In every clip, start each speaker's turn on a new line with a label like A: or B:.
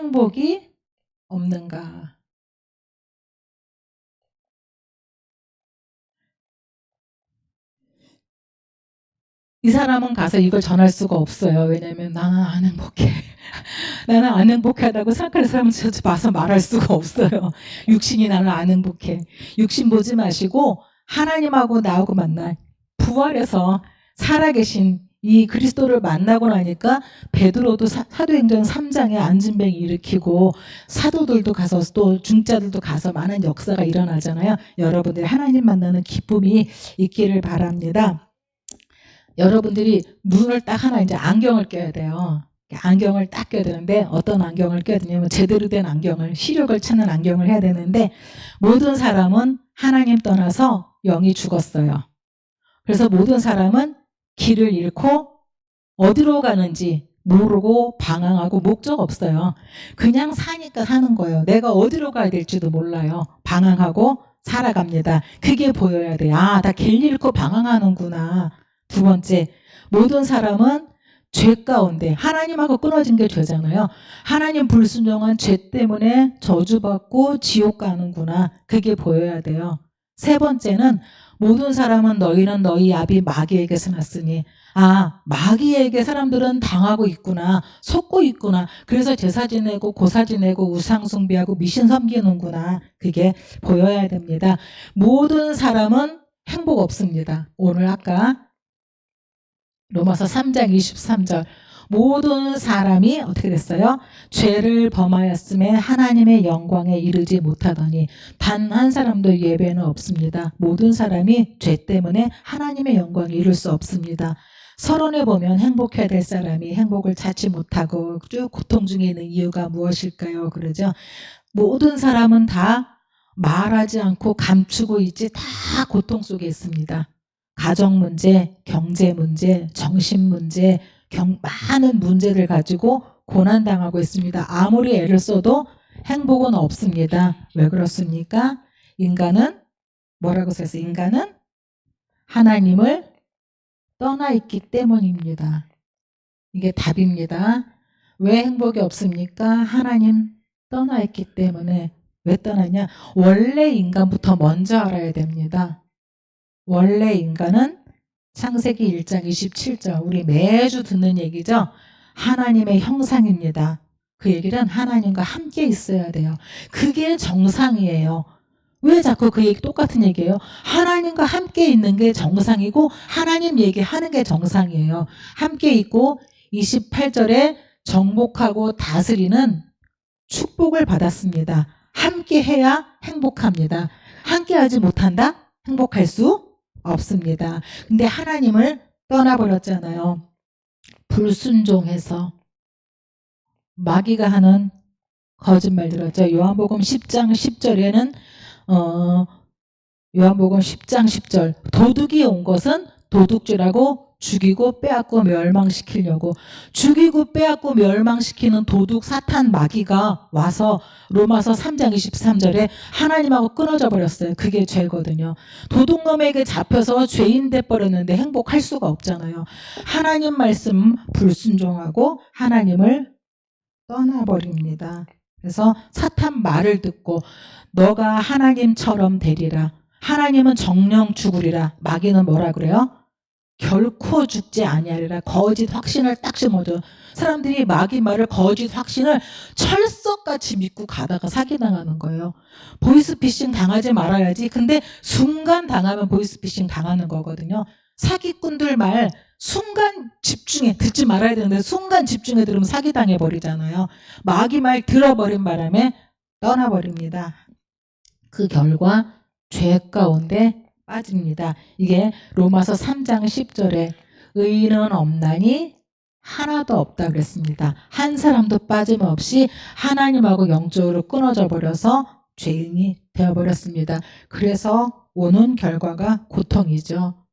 A: 행복이 없는가? 이 사람은 가서 이걸 전할 수가 없어요. 왜냐면 나는 안 행복해. 나는 안 행복하다고 생각하는 사람은 저한테 봐서 말할 수가 없어요. 육신이 나는 안 행복해. 육신 보지 마시고 하나님하고 나하고 만나 부활해서 살아계신 이 그리스도를 만나고 나니까 베드로도 사도행전 3장에 안진뱅이 일으키고 사도들도 가서 또 중자들도 가서 많은 역사가 일어나잖아요. 여러분들이 하나님 만나는 기쁨이 있기를 바랍니다. 여러분들이 눈을 딱 하나 이제 안경을 껴야 돼요. 안경을 딱 껴야 되는데 어떤 안경을 껴야 되냐면 제대로 된 안경을, 시력을 찾는 안경을 해야 되는데 모든 사람은 하나님 떠나서 영이 죽었어요. 그래서 모든 사람은 길을 잃고 어디로 가는지 모르고 방황하고 목적 없어요. 그냥 사니까 사는 거예요. 내가 어디로 가야 될지도 몰라요. 방황하고 살아갑니다. 그게 보여야 돼요. 아, 나 길 잃고 방황하는구나. 두 번째, 모든 사람은 죄 가운데 하나님하고 끊어진 게 죄잖아요. 하나님 불순종한 죄 때문에 저주받고 지옥 가는구나. 그게 보여야 돼요. 세 번째는 모든 사람은 너희는 너희 아비 마귀에게서 났으니 아, 마귀에게 사람들은 당하고 있구나. 속고 있구나. 그래서 제사 지내고 고사 지내고 우상 숭배하고 미신 섬기는구나. 그게 보여야 됩니다. 모든 사람은 행복 없습니다. 오늘 아까 로마서 3장 23절 모든 사람이 어떻게 됐어요? 죄를 범하였음에 하나님의 영광에 이르지 못하더니 단 한 사람도 예배는 없습니다. 모든 사람이 죄 때문에 하나님의 영광에 이룰 수 없습니다. 서론에 보면 행복해야 될 사람이 행복을 찾지 못하고 쭉 고통 중에 있는 이유가 무엇일까요? 그러죠. 모든 사람은 다 말하지 않고 감추고 있지 다 고통 속에 있습니다. 가정 문제, 경제 문제, 정신 문제, 많은 문제를 가지고 고난당하고 있습니다. 아무리 애를 써도 행복은 없습니다. 왜 그렇습니까? 인간은 뭐라고 써있어요? 인간은 하나님을 떠나 있기 때문입니다. 이게 답입니다. 왜 행복이 없습니까? 하나님 떠나 있기 때문에. 왜 떠나냐? 원래 인간부터 먼저 알아야 됩니다. 원래 인간은 창세기 1장 27절 우리 매주 듣는 얘기죠. 하나님의 형상입니다. 그 얘기는 하나님과 함께 있어야 돼요. 그게 정상이에요. 왜 자꾸 그 얘기 똑같은 얘기예요? 하나님과 함께 있는 게 정상이고 하나님 얘기하는 게 정상이에요. 함께 있고 28절에 정복하고 다스리는 축복을 받았습니다. 함께 해야 행복합니다. 함께 하지 못한다? 행복할 수 없습니다. 근데 하나님을 떠나버렸잖아요. 불순종해서 마귀가 하는 거짓말 들었죠. 요한복음 10장 10절에는 요한복음 10장 10절 도둑이 온 것은 도둑질하고 죽이고 빼앗고 멸망시키려고 죽이고 빼앗고 멸망시키는 도둑 사탄 마귀가 와서 로마서 3장 23절에 하나님하고 끊어져 버렸어요. 그게 죄거든요. 도둑놈에게 잡혀서 죄인 돼버렸는데 행복할 수가 없잖아요. 하나님 말씀 불순종하고 하나님을 떠나버립니다. 그래서 사탄 말을 듣고 너가 하나님처럼 되리라. 하나님은 정령 죽으리라. 마귀는 뭐라 그래요? 결코 죽지 아니하리라. 거짓 확신을 딱 심어줘. 사람들이 마귀 말을 거짓 확신을 철석같이 믿고 가다가 사기당하는 거예요. 보이스피싱 당하지 말아야지. 근데 순간 당하면 보이스피싱 당하는 거거든요. 사기꾼들 말 순간 집중해 듣지 말아야 되는데 순간 집중해 들으면 사기당해 버리잖아요. 마귀 말 들어버린 바람에 떠나버립니다. 그 결과 죄 가운데 빠집니다. 이게 로마서 3장 10절에 의인은 없나니 하나도 없다 그랬습니다. 한 사람도 빠짐없이 하나님하고 영적으로 끊어져 버려서 죄인이 되어버렸습니다. 그래서 오는 결과가 고통이죠.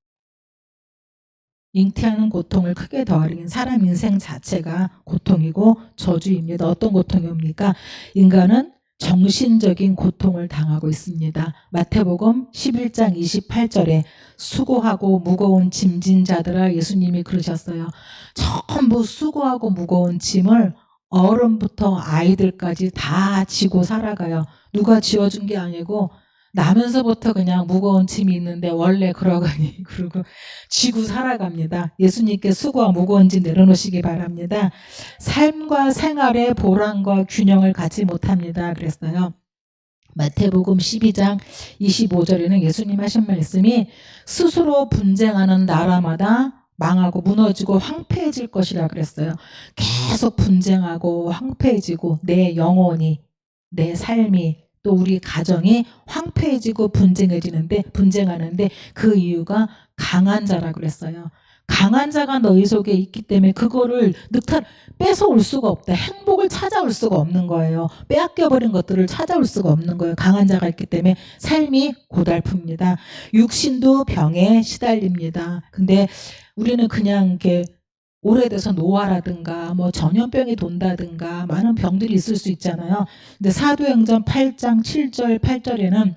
A: 잉태하는 고통을 크게 더하는 사람 인생 자체가 고통이고 저주입니다. 어떤 고통이 옵니까? 인간은 정신적인 고통을 당하고 있습니다. 마태복음 11장 28절에 수고하고 무거운 짐진 자들아 예수님이 그러셨어요. 전부 수고하고 무거운 짐을 어른부터 아이들까지 다 지고 살아가요. 누가 지어준 게 아니고 나면서부터 그냥 무거운 짐이 있는데 원래 그러거니 그러고 지고 살아갑니다. 예수님께 수고와 무거운 짐 내려놓으시기 바랍니다. 삶과 생활의 보람과 균형을 갖지 못합니다. 그랬어요. 마태복음 12장 25절에는 예수님 하신 말씀이 스스로 분쟁하는 나라마다 망하고 무너지고 황폐해질 것이라 그랬어요. 계속 분쟁하고 황폐해지고 내 영혼이, 내 삶이, 또 우리 가정이 황폐해지고 분쟁하는데 그 이유가 강한 자라 그랬어요. 강한 자가 너희 속에 있기 때문에 그거를 뺏어올 수가 없다. 행복을 찾아올 수가 없는 거예요. 빼앗겨버린 것들을 찾아올 수가 없는 거예요. 강한 자가 있기 때문에 삶이 고달픕니다. 육신도 병에 시달립니다. 근데 우리는 그냥 이렇게 오래돼서 노화라든가 뭐 전염병이 돈다든가 많은 병들이 있을 수 있잖아요. 근데 사도행전 8장 7절 8절에는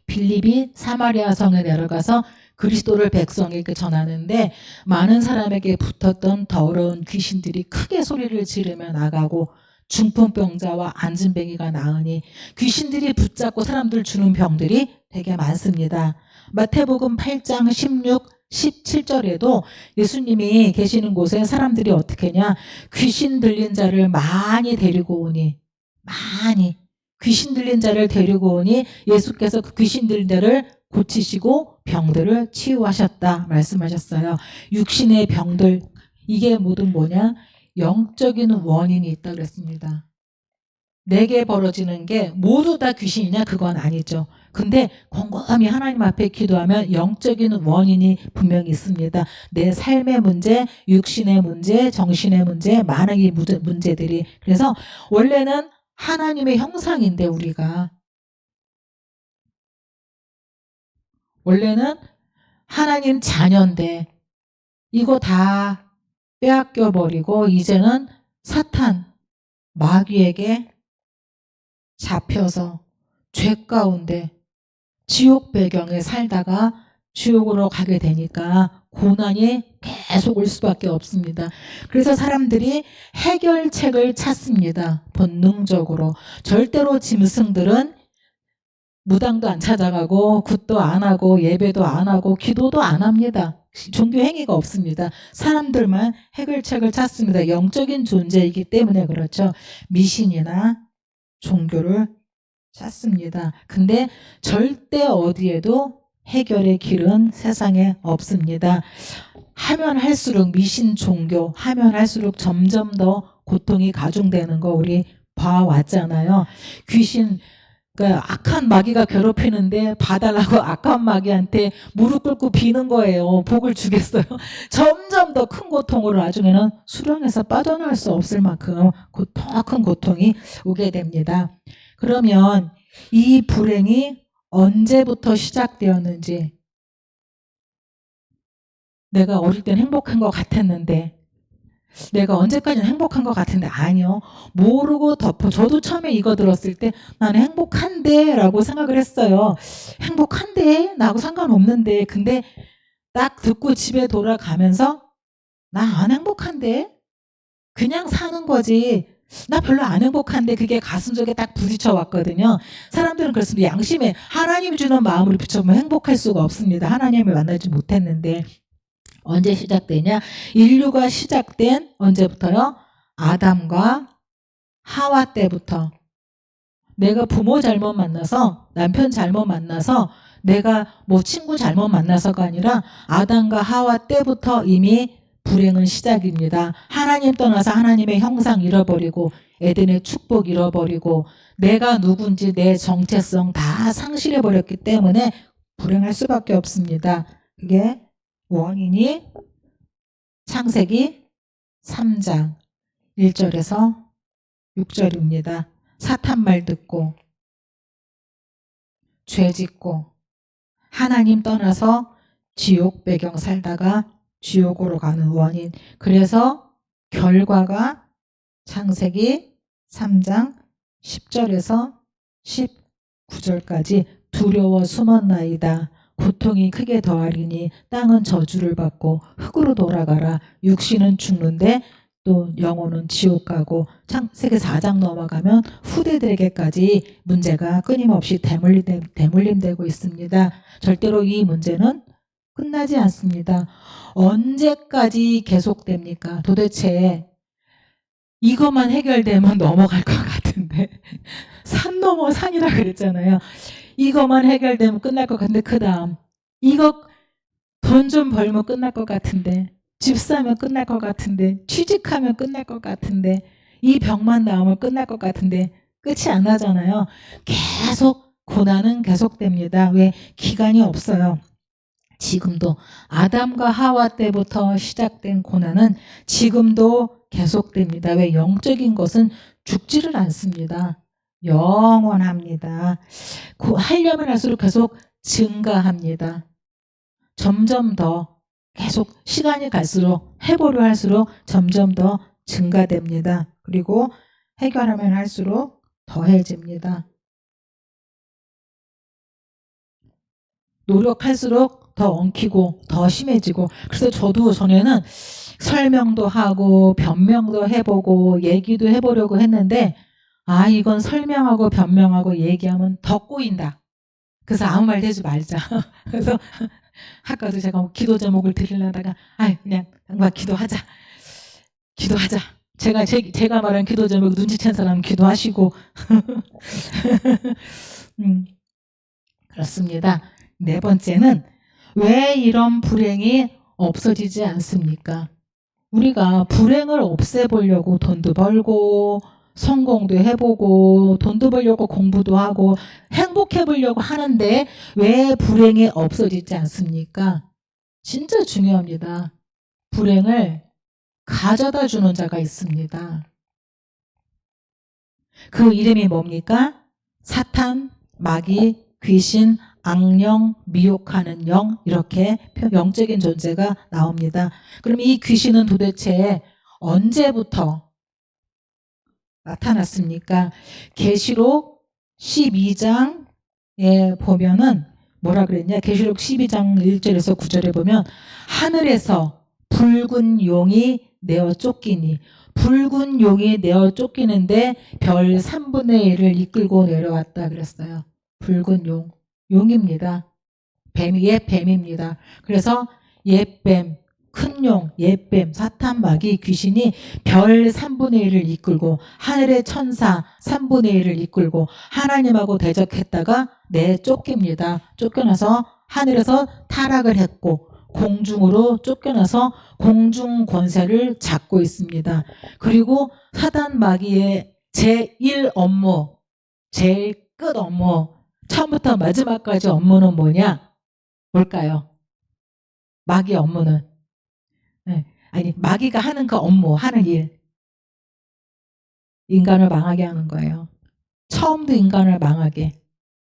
A: 빌립이 사마리아 성에 내려가서 그리스도를 백성에게 전하는데 많은 사람에게 붙었던 더러운 귀신들이 크게 소리를 지르며 나가고 중풍병자와 안진뱅이가 나으니 귀신들이 붙잡고 사람들 주는 병들이 되게 많습니다. 마태복음 8장 16, 17절에도 예수님이 계시는 곳에 사람들이 어떻게 하냐, 귀신 들린 자를 많이 데리고 오니, 귀신 들린 자를 데리고 오니 예수께서 그 귀신 들린 자를 고치시고 병들을 치유하셨다 말씀하셨어요. 육신의 병들, 이게 모두 뭐냐? 영적인 원인이 있다 그랬습니다. 내게 벌어지는 게 모두 다 귀신이냐? 그건 아니죠. 근데 곰곰이 하나님 앞에 기도하면 영적인 원인이 분명히 있습니다. 내 삶의 문제, 육신의 문제, 정신의 문제, 많은 이 문제들이. 그래서 원래는 하나님의 형상인데 우리가 원래는 하나님 자녀인데 이거 다 빼앗겨 버리고 이제는 사탄, 마귀에게 잡혀서 죄 가운데 지옥 배경에 살다가 지옥으로 가게 되니까 고난이 계속 올 수밖에 없습니다. 그래서 사람들이 해결책을 찾습니다. 본능적으로. 절대로 짐승들은 무당도 안 찾아가고 굿도 안 하고 예배도 안 하고 기도도 안 합니다. 종교 행위가 없습니다. 사람들만 해결책을 찾습니다. 영적인 존재이기 때문에 그렇죠. 미신이나 종교를 찾습니다. 근데 절대 어디에도 해결의 길은 세상에 없습니다. 하면 할수록 미신 종교 하면 할수록 점점 더 고통이 가중되는 거 우리 봐왔잖아요. 귀신, 그러니까 악한 마귀가 괴롭히는데 봐달라고 악한 마귀한테 무릎 꿇고 비는 거예요. 복을 주겠어요. 점점 더 큰 고통으로 나중에는 수렁에서 빠져나올 수 없을 만큼 더 큰 고통이 오게 됩니다. 그러면 이 불행이 언제부터 시작되었는지, 내가 어릴 땐 행복한 것 같았는데, 내가 언제까지는 행복한 것 같은데 아니요. 모르고 덮어. 저도 처음에 이거 들었을 때 나는 행복한데 라고 생각을 했어요. 행복한데? 나하고 상관없는데. 근데 딱 듣고 집에 돌아가면서 나 안 행복한데? 그냥 사는 거지. 나 별로 안 행복한데. 그게 가슴속에 딱 부딪혀 왔거든요. 사람들은 그렇습니다. 양심에 하나님 주는 마음으로 비춰보면 행복할 수가 없습니다. 하나님을 만나지 못했는데. 언제 시작되냐? 인류가 시작된 언제부터요? 아담과 하와 때부터. 내가 부모 잘못 만나서, 남편 잘못 만나서, 내가 뭐 친구 잘못 만나서가 아니라 아담과 하와 때부터 이미 불행은 시작입니다. 하나님 떠나서 하나님의 형상 잃어버리고 에덴의 축복 잃어버리고 내가 누군지 내 정체성 다 상실해버렸기 때문에 불행할 수밖에 없습니다. 그게 원인이 창세기 3장 1절에서 6절입니다. 사탄 말 듣고 죄 짓고 하나님 떠나서 지옥 배경 살다가 지옥으로 가는 원인. 그래서 결과가 창세기 3장 10절에서 19절까지 두려워 숨었나이다. 고통이 크게 더하리니 땅은 저주를 받고 흙으로 돌아가라. 육신은 죽는데 또 영혼은 지옥 가고 창세기 4장 넘어가면 후대들에게까지 문제가 끊임없이 대물림되고 있습니다. 절대로 이 문제는 끝나지 않습니다. 언제까지 계속됩니까? 도대체 이것만 해결되면 넘어갈 것 같은데 산 넘어 산이라 그랬잖아요. 이것만 해결되면 끝날 것 같은데 그 다음 이거 돈 좀 벌면 끝날 것 같은데 집 사면 끝날 것 같은데 취직하면 끝날 것 같은데 이 병만 나오면 끝날 것 같은데 끝이 안 나잖아요. 계속 고난은 계속됩니다. 왜? 기간이 없어요. 지금도 아담과 하와 때부터 시작된 고난은 지금도 계속됩니다. 왜? 영적인 것은 죽지를 않습니다. 영원합니다. 하려면 할수록 계속 증가합니다. 점점 더 계속 시간이 갈수록 해보려 할수록 점점 더 증가됩니다. 그리고 해결하면 할수록 더해집니다. 노력할수록 더 엉키고 더 심해지고 그래서 저도 전에는 설명도 하고 변명도 해보고 얘기도 해보려고 했는데 이건 설명하고 변명하고 얘기하면 더 꼬인다. 그래서 아무 말 대지 말자. 그래서 아까도 제가 기도 제목을 드리려다가 그냥 기도하자. 제가 말한 기도 제목 눈치챈 사람은 기도하시고 그렇습니다. 네 번째는 왜 이런 불행이 없어지지 않습니까? 우리가 불행을 없애보려고 돈도 벌고 성공도 해보고 돈도 벌려고 공부도 하고 행복해 보려고 하는데 왜 불행이 없어지지 않습니까? 진짜 중요합니다. 불행을 가져다 주는 자가 있습니다. 그 이름이 뭡니까? 사탄, 마귀, 귀신, 악령, 미혹하는 영, 이렇게 영적인 존재가 나옵니다. 그럼 이 귀신은 도대체 언제부터 나타났습니까? 계시록 12장에 보면은 뭐라 그랬냐? 계시록 12장 1절에서 9절에 보면 하늘에서 붉은 용이 내어 쫓기니 붉은 용이 내어 쫓기는데 별 3분의 1을 이끌고 내려왔다 그랬어요. 붉은 용, 용입니다. 옛 뱀입니다. 그래서 옛뱀, 큰 용, 옛뱀, 사탄, 마귀, 귀신이 별 3분의 1을 이끌고 하늘의 천사 3분의 1을 이끌고 하나님하고 대적했다가 쫓깁니다. 쫓겨나서 하늘에서 타락을 했고 공중으로 쫓겨나서 공중 권세를 잡고 있습니다. 그리고 사단 마귀의 제1 업무, 제일 끝 업무, 처음부터 마지막까지 업무는 뭘까요? 마귀 업무는 마귀가 하는 그 업무, 하는 일, 인간을 망하게 하는 거예요. 처음도 인간을 망하게,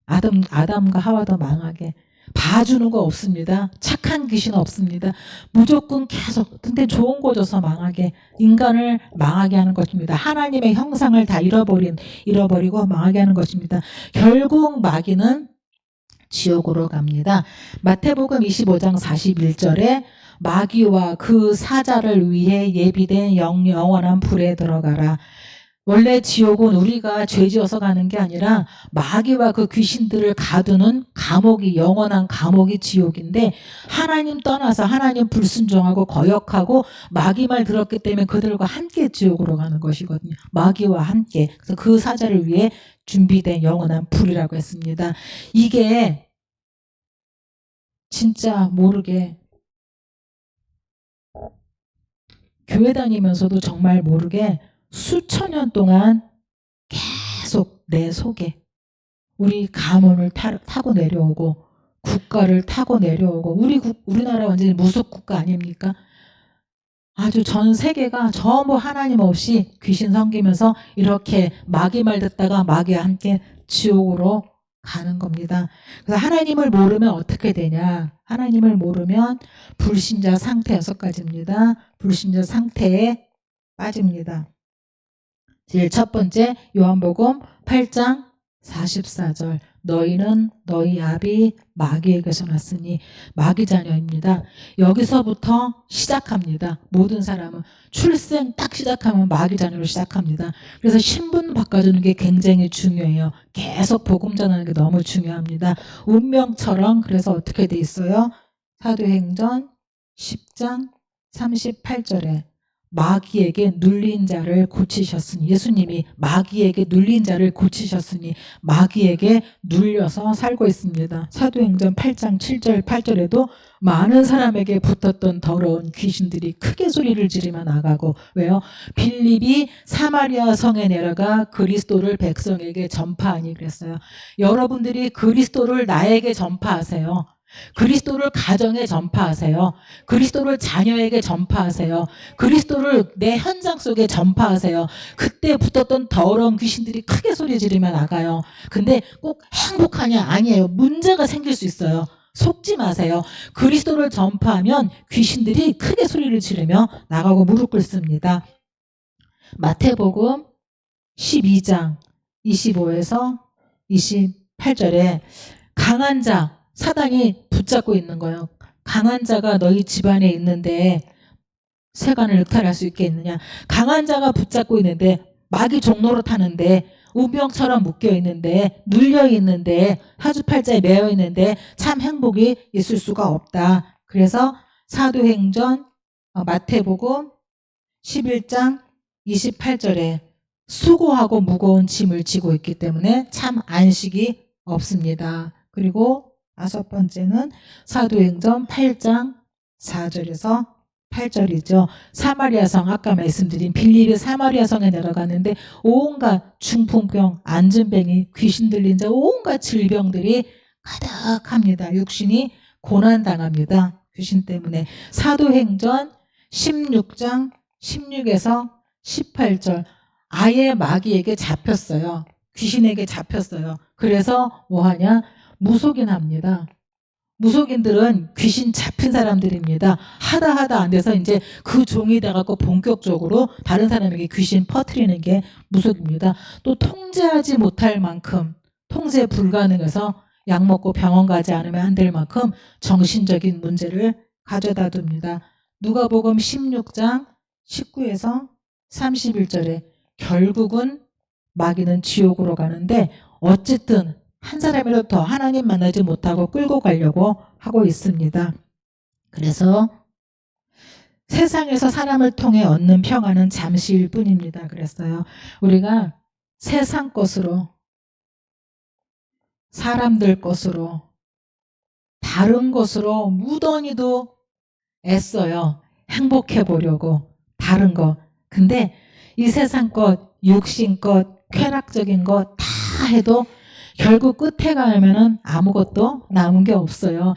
A: 아담과 하와도 망하게. 봐주는 거 없습니다. 착한 귀신 없습니다. 무조건 계속 근데 좋은 거 줘서 망하게, 인간을 망하게 하는 것입니다. 하나님의 형상을 다 잃어버리고 망하게 하는 것입니다. 결국 마귀는 지옥으로 갑니다. 마태복음 25장 41절에 마귀와 그 사자를 위해 예비된 영원한 불에 들어가라. 원래 지옥은 우리가 죄지어서 가는 게 아니라 마귀와 그 귀신들을 가두는 감옥이, 영원한 감옥이 지옥인데 하나님 떠나서 하나님 불순종하고 거역하고 마귀 말 들었기 때문에 그들과 함께 지옥으로 가는 것이거든요. 마귀와 함께. 그래서 그 사자를 위해 준비된 영원한 불이라고 했습니다. 이게 진짜 모르게 교회 다니면서도 정말 모르게 수천 년 동안 계속 내 속에 우리 가문을 타고 내려오고 국가를 타고 내려오고 우리나라 완전히 무속 국가 아닙니까? 아주 전 세계가 전부 하나님 없이 귀신 섬기면서 이렇게 마귀 말 듣다가 마귀와 함께 지옥으로 가는 겁니다. 그래서 하나님을 모르면 어떻게 되냐? 하나님을 모르면 불신자 상태 6가지입니다. 불신자 상태에 빠집니다. 제일 첫 번째 요한복음 8장 44절 너희는 너희 아비 마귀에게서 났으니 마귀 자녀입니다. 여기서부터 시작합니다. 모든 사람은 출생 딱 시작하면 마귀 자녀로 시작합니다. 그래서 신분 바꿔주는 게 굉장히 중요해요. 계속 복음 전하는 게 너무 중요합니다. 운명처럼. 그래서 어떻게 돼 있어요? 사도행전 10장 38절에 마귀에게 눌린 자를 고치셨으니, 예수님이 마귀에게 눌린 자를 고치셨으니 마귀에게 눌려서 살고 있습니다. 사도행전 8장 7절 8절에도 많은 사람에게 붙었던 더러운 귀신들이 크게 소리를 지르며 나가고, 왜요? 빌립이 사마리아 성에 내려가 그리스도를 백성에게 전파하니 그랬어요. 여러분들이 그리스도를 나에게 전파하세요. 그리스도를 가정에 전파하세요. 그리스도를 자녀에게 전파하세요. 그리스도를 내 현장 속에 전파하세요. 그때 붙었던 더러운 귀신들이 크게 소리 지르며 나가요. 근데 꼭 행복하냐? 아니에요. 문제가 생길 수 있어요. 속지 마세요. 그리스도를 전파하면 귀신들이 크게 소리를 지르며 나가고 무릎 꿇습니다. 마태복음 12장 25에서 28절에 강한 자, 사단이 붙잡고 있는 거예요. 강한 자가 너희 집안에 있는데 세간을 늑탈할 수 있겠느냐. 강한 자가 붙잡고 있는데, 마귀 종로로 타는데, 우병처럼 묶여 있는데, 눌려 있는데, 사주팔자에 매여 있는데 참 행복이 있을 수가 없다. 그래서 사도행전 마태복음 11장 28절에 수고하고 무거운 짐을 지고 있기 때문에 참 안식이 없습니다. 그리고 5번째는 사도행전 8장 4절에서 8절이죠. 사마리아 성, 아까 말씀드린 빌립이 사마리아 성에 내려가는데 온갖 중풍병, 안진뱅이, 귀신 들린 자, 온갖 질병들이 가득합니다. 육신이 고난당합니다. 귀신 때문에. 사도행전 16장 16에서 18절 아예 마귀에게 잡혔어요. 귀신에게 잡혔어요. 그래서 뭐하냐? 무속인합니다. 무속인들은 귀신 잡힌 사람들입니다. 하다 안 돼서 이제 그 종이 돼갖고 본격적으로 다른 사람에게 귀신 퍼뜨리는 게 무속입니다. 또 통제하지 못할 만큼, 통제 불가능해서 약 먹고 병원 가지 않으면 안 될 만큼 정신적인 문제를 가져다 둡니다. 누가복음 16장 19에서 31절에 결국은 마귀는 지옥으로 가는데 어쨌든 한 사람이라도 더 하나님 만나지 못하고 끌고 가려고 하고 있습니다. 그래서 세상에서 사람을 통해 얻는 평안은 잠시일 뿐입니다. 그랬어요. 우리가 세상 것으로, 사람들 것으로, 다른 것으로 무던히도 애써요. 행복해 보려고, 다른 거. 근데 이 세상 것, 육신 것, 쾌락적인 것 다 해도 결국 끝에 가면은 아무것도 남은 게 없어요.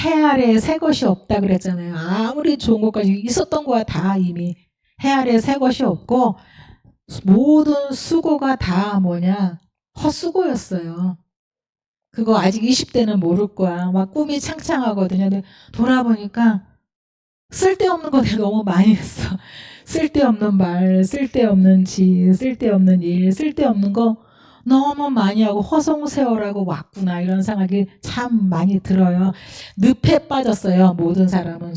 A: 해 아래에 새 것이 없다 그랬잖아요. 아무리 좋은 것까지 있었던 거야 다 이미. 해 아래에 새 것이 없고 모든 수고가 다 뭐냐? 헛수고였어요. 그거 아직 20대는 모를 거야. 막 꿈이 창창하거든요. 근데 돌아보니까 쓸데없는 거 내가 너무 많이 했어. 쓸데없는 말, 쓸데없는 지, 쓸데없는 일, 쓸데없는 거 너무 많이 하고 허송세월하고 왔구나 이런 생각이 참 많이 들어요. 늪에 빠졌어요. 모든 사람은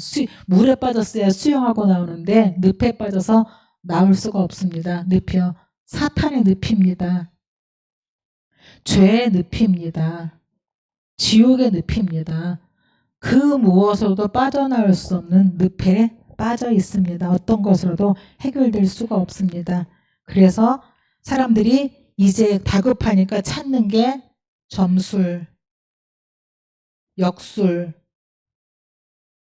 A: 물에 빠졌어야 수영하고 나오는데 늪에 빠져서 나올 수가 없습니다. 늪이요. 사탄의 늪입니다. 죄의 늪입니다. 지옥의 늪입니다. 그 무엇으로도 빠져나올 수 없는 늪에 빠져 있습니다. 어떤 것으로도 해결될 수가 없습니다. 그래서 사람들이 이제 다급하니까 찾는 게 점술, 역술,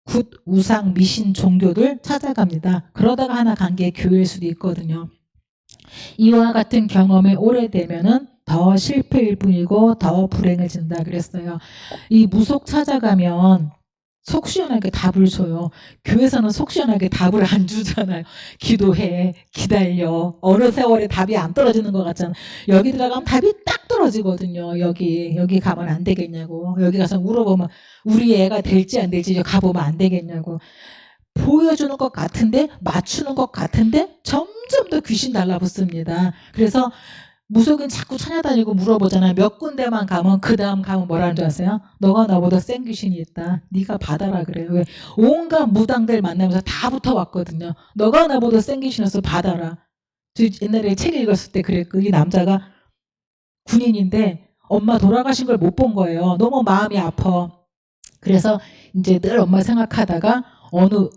A: 굿, 우상, 미신, 종교들 찾아갑니다. 그러다가 하나 간 게 교회일 수도 있거든요. 이와 같은 경험이 오래되면은 더 실패일 뿐이고 더 불행해진다 그랬어요. 이 무속 찾아가면 속 시원하게 답을 줘요. 교회에서는 속 시원하게 답을 안 주잖아요. 기도해, 기다려. 어느 세월에 답이 안 떨어지는 것 같잖아요. 여기 들어가면 답이 딱 떨어지거든요. 여기 가면 안 되겠냐고. 여기 가서 물어보면 우리 애가 될지 안 될지 가보면 안 되겠냐고. 보여주는 것 같은데, 맞추는 것 같은데 점점 더 귀신 달라붙습니다. 그래서 무속인 자꾸 찾아다니고 물어보잖아요. 몇 군데만 가면 그 다음 가면 뭐라는 줄 아세요? 너가 나보다 센 귀신이 있다. 네가 받아라 그래요. 왜? 온갖 무당들 만나면서 다 붙어왔거든요. 너가 나보다 센 귀신이어서 받아라. 저 옛날에 책 읽었을 때 그랬고, 이 남자가 군인인데 엄마 돌아가신 걸 못 본 거예요. 너무 마음이 아파. 그래서 이제 늘 엄마 생각하다가 어느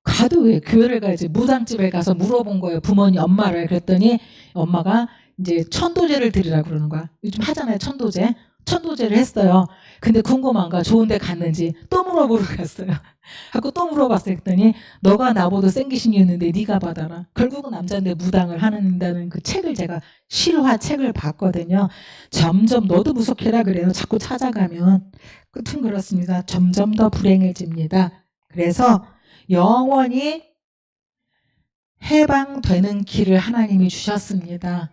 A: 가도 왜 교회를 가야지 무당집에 가서 물어본 거예요. 부모님 엄마를. 그랬더니 엄마가 이제 천도제를 드리라고 그러는 거야. 요즘 하잖아요, 천도제. 천도제를 했어요. 근데 궁금한 거야. 좋은 데 갔는지. 또 물어보러 갔어요. 하고 또 물어봤더니 너가 나보다 센 귀신이었는데 네가 받아라. 결국은 남자인데 무당을 한다는 그 책을 제가 실화 책을 봤거든요. 점점 너도 무속해라 그래요. 자꾸 찾아가면. 끝은 그렇습니다. 점점 더 불행해집니다. 그래서 영원히 해방되는 길을 하나님이 주셨습니다.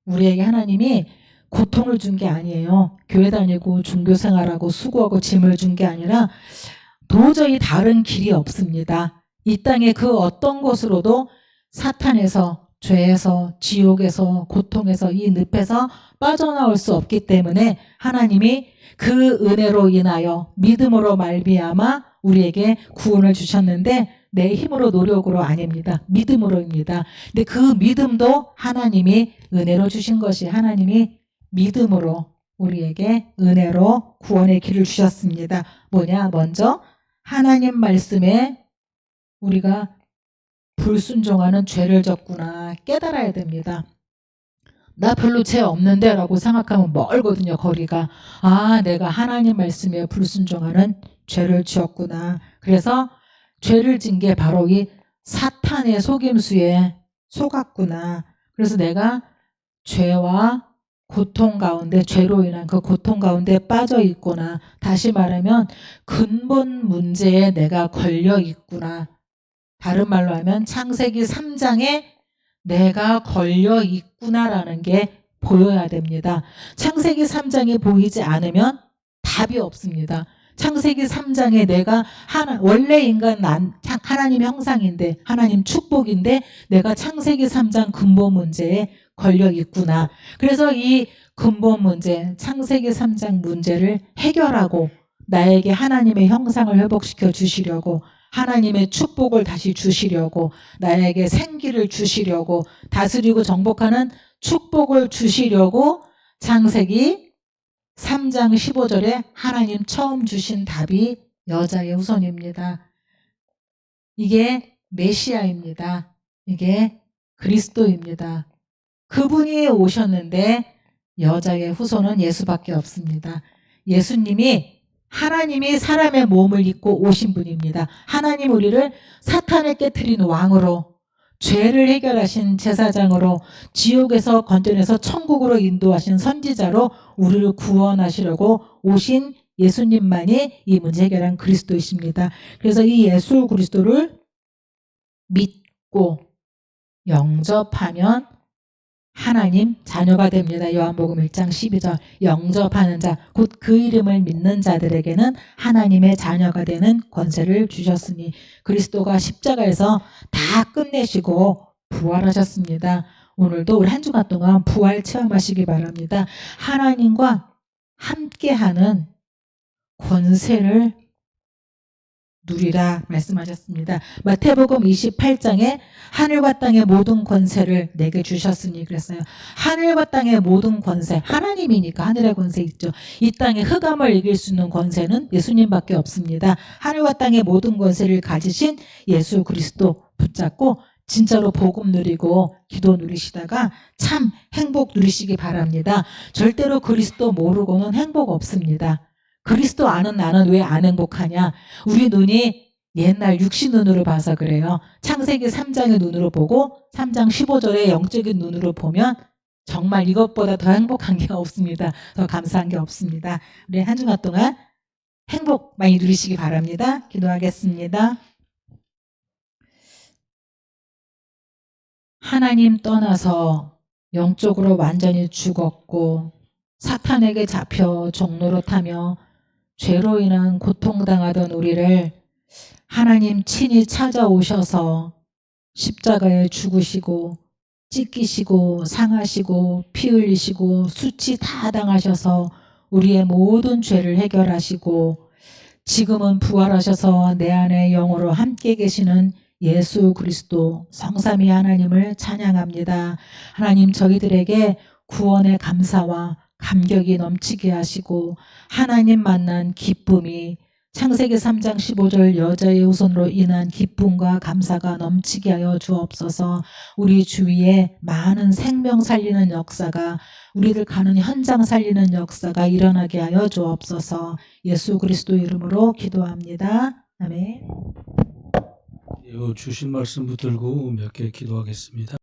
A: 우리에게 하나님이 고통을 준 게 아니에요. 교회 다니고 종교생활하고 수고하고 짐을 준 게 아니라 도저히 다른 길이 없습니다. 이 땅의 그 어떤 곳으로도 사탄에서, 죄에서, 지옥에서, 고통에서, 이 늪에서 빠져나올 수 없기 때문에 하나님이 그 은혜로 인하여 믿음으로 말미암아 우리에게 구원을 주셨는데 내 힘으로 노력으로 아닙니다. 믿음으로입니다. 근데 그 믿음도 하나님이 은혜로 주신 것이 하나님이 믿음으로 우리에게 은혜로 구원의 길을 주셨습니다. 뭐냐? 먼저 하나님 말씀에 우리가 불순종하는 죄를 졌구나 깨달아야 됩니다. 나 별로 죄 없는데 라고 생각하면 멀거든요. 거리가. 아, 내가 하나님 말씀에 불순종하는 죄를 지었구나. 그래서 죄를 진 게 바로 이 사탄의 속임수에 속았구나. 그래서 내가 죄와 고통 가운데, 죄로 인한 그 고통 가운데 빠져 있구나. 다시 말하면 근본 문제에 내가 걸려 있구나. 다른 말로 하면 창세기 3장에 내가 걸려 있구나라는 게 보여야 됩니다. 창세기 3장이 보이지 않으면 답이 없습니다. 창세기 3장에 내가 원래 인간 하나님 형상인데, 하나님 축복인데 내가 창세기 3장 근본 문제에 걸려 있구나. 그래서 이 근본 문제, 창세기 3장 문제를 해결하고 나에게 하나님의 형상을 회복시켜 주시려고, 하나님의 축복을 다시 주시려고, 나에게 생기를 주시려고, 다스리고 정복하는 축복을 주시려고 창세기 3장 15절에 하나님 처음 주신 답이 여자의 후손입니다. 이게 메시아입니다. 이게 그리스도입니다. 그분이 오셨는데 여자의 후손은 예수밖에 없습니다. 예수님이 하나님이 사람의 몸을 입고 오신 분입니다. 하나님 우리를 사탄을 깨트린 왕으로, 죄를 해결하신 제사장으로, 지옥에서 건져내서 천국으로 인도하신 선지자로 우리를 구원하시려고 오신 예수님만이 이 문제 해결한 그리스도이십니다. 그래서 이 예수 그리스도를 믿고 영접하면 하나님 자녀가 됩니다. 요한복음 1장 12절 영접하는 자, 곧 그 이름을 믿는 자들에게는 하나님의 자녀가 되는 권세를 주셨으니 그리스도가 십자가에서 다 끝내시고 부활하셨습니다. 오늘도 우리 한 주간 동안 부활 체험하시기 바랍니다. 하나님과 함께하는 권세를 누리라 말씀하셨습니다. 마태복음 28장에 하늘과 땅의 모든 권세를 내게 주셨으니 그랬어요. 하늘과 땅의 모든 권세, 하나님이니까 하늘의 권세 있죠. 이 땅의 흑암을 이길 수 있는 권세는 예수님밖에 없습니다. 하늘과 땅의 모든 권세를 가지신 예수 그리스도 붙잡고 진짜로 복음 누리고 기도 누리시다가 참 행복 누리시기 바랍니다. 절대로 그리스도 모르고는 행복 없습니다. 그리스도 아는 나는 왜 안 행복하냐? 우리 눈이 옛날 육신 눈으로 봐서 그래요. 창세기 3장의 눈으로 보고 3장 15절의 영적인 눈으로 보면 정말 이것보다 더 행복한 게 없습니다. 더 감사한 게 없습니다. 우리 한 주간 동안 행복 많이 누리시기 바랍니다. 기도하겠습니다. 하나님 떠나서 영적으로 완전히 죽었고 사탄에게 잡혀 종노릇하며 죄로 인한 고통당하던 우리를 하나님 친히 찾아오셔서 십자가에 죽으시고 찢기시고 상하시고 피 흘리시고 수치 다 당하셔서 우리의 모든 죄를 해결하시고 지금은 부활하셔서 내 안에 영으로 함께 계시는 예수 그리스도 성삼위 하나님을 찬양합니다. 하나님, 저희들에게 구원의 감사와 감격이 넘치게 하시고 하나님 만난 기쁨이 창세기 3장 15절 여자의 후손으로 인한 기쁨과 감사가 넘치게 하여 주옵소서. 우리 주위에 많은 생명 살리는 역사가, 우리들 가는 현장 살리는 역사가 일어나게 하여 주옵소서. 예수 그리스도 이름으로 기도합니다. 아멘.
B: 주신 말씀 붙들고 몇 개 기도하겠습니다.